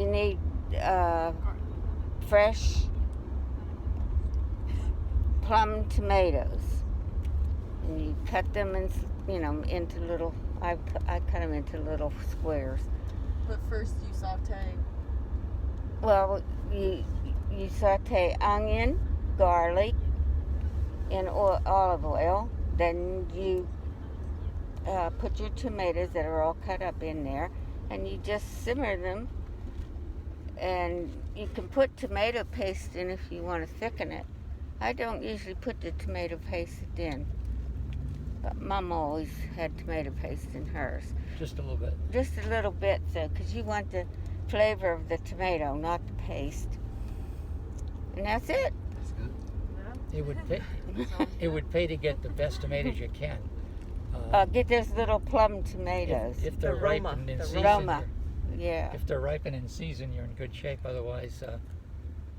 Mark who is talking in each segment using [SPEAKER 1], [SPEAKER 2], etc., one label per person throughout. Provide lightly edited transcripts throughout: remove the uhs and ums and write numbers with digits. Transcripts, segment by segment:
[SPEAKER 1] you need fresh plum tomatoes, and you cut them in, into little. I cut them into little squares.
[SPEAKER 2] But first you saute.
[SPEAKER 1] Well, you saute onion, garlic, in olive oil. Then you put your tomatoes that are all cut up in there, and you just simmer them. And you can put tomato paste in if you want to thicken it. I don't usually put the tomato paste in, but Mom always had tomato paste in hers.
[SPEAKER 3] Just a little bit.
[SPEAKER 1] Just a little bit, though, because you want the flavor of the tomato, not the paste. And that's it.
[SPEAKER 3] That's good.
[SPEAKER 2] Yeah.
[SPEAKER 3] It would pay to get the best tomatoes you can.
[SPEAKER 1] Get those little plum tomatoes.
[SPEAKER 3] If they're ripened in season.
[SPEAKER 1] Roma. Yeah.
[SPEAKER 3] If they're ripened in season, you're in good shape. Otherwise,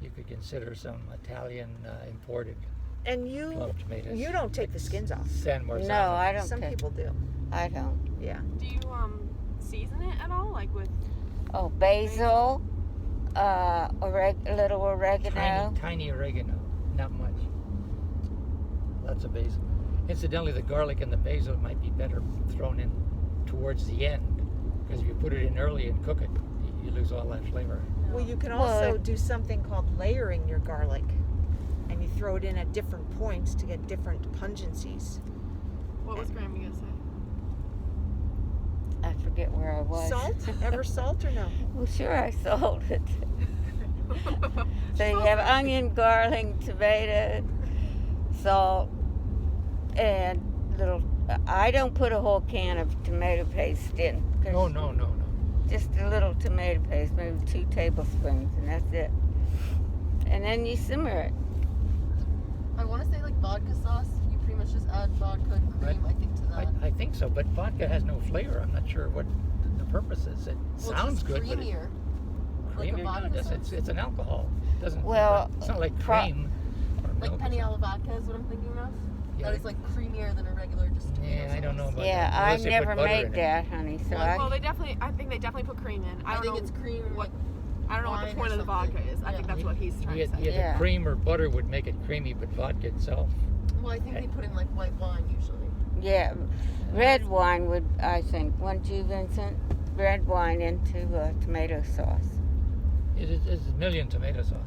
[SPEAKER 3] you could consider some Italian imported
[SPEAKER 4] And
[SPEAKER 3] plum tomatoes.
[SPEAKER 4] you don't take the skins off.
[SPEAKER 3] San Marzano.
[SPEAKER 1] No, I don't.
[SPEAKER 4] Some people do.
[SPEAKER 1] I don't.
[SPEAKER 4] Yeah.
[SPEAKER 5] Do you season it at all, like with?
[SPEAKER 1] Oh, basil, a little oregano.
[SPEAKER 3] Tiny oregano, not much. Lots of basil. Incidentally, the garlic and the basil might be better thrown in towards the end, because if you put it in early and cook it, you lose all that flavor.
[SPEAKER 4] Well, you can also do something called layering your garlic, and you throw it in at different points to get different pungencies.
[SPEAKER 5] What was Grandma gonna say?
[SPEAKER 1] I forget where I was.
[SPEAKER 4] Salt? Ever salt or no?
[SPEAKER 1] Well, sure, I sold it. So you have onion, garlic, tomato, salt, and little. I don't put a whole can of tomato paste in.
[SPEAKER 3] Oh, no.
[SPEAKER 1] Just a little tomato paste, maybe 2 tablespoons, and that's it. And then you simmer it.
[SPEAKER 2] I want to say like vodka sauce. You pretty much just add vodka and cream, I think, to that.
[SPEAKER 3] I think so, but vodka has no flavor. I'm not sure what the purpose is. It sounds good, but
[SPEAKER 2] creamier.
[SPEAKER 3] creamier.
[SPEAKER 2] Like a vodka sauce?
[SPEAKER 3] It's an alcohol. It doesn't.
[SPEAKER 1] Well,
[SPEAKER 3] it's not like cream or
[SPEAKER 2] Like
[SPEAKER 3] milk.
[SPEAKER 2] penny alla vodka is what I'm thinking of.
[SPEAKER 3] Yeah.
[SPEAKER 2] That is like creamier than a regular just tomato
[SPEAKER 3] Yeah, I don't know
[SPEAKER 2] sauce.
[SPEAKER 3] about
[SPEAKER 1] Yeah,
[SPEAKER 3] that.
[SPEAKER 1] I
[SPEAKER 3] Unless they put
[SPEAKER 1] never
[SPEAKER 3] butter
[SPEAKER 1] made
[SPEAKER 3] in it.
[SPEAKER 1] that, honey. So
[SPEAKER 5] Well, I think they definitely put cream in. I don't
[SPEAKER 2] think
[SPEAKER 5] know
[SPEAKER 2] it's cream and
[SPEAKER 5] what.
[SPEAKER 2] like
[SPEAKER 5] I don't know what
[SPEAKER 2] wine
[SPEAKER 5] the
[SPEAKER 2] or
[SPEAKER 5] point of the
[SPEAKER 2] something.
[SPEAKER 5] vodka is. I think that's what he's trying to say.
[SPEAKER 1] Yeah.
[SPEAKER 3] The cream or butter would make it creamy, but vodka itself.
[SPEAKER 2] Well, I think they put in like white wine usually.
[SPEAKER 1] yeah, red wine would, I think, wouldn't you, Vincent? Red wine into tomato sauce.
[SPEAKER 3] It's a million tomato sauce.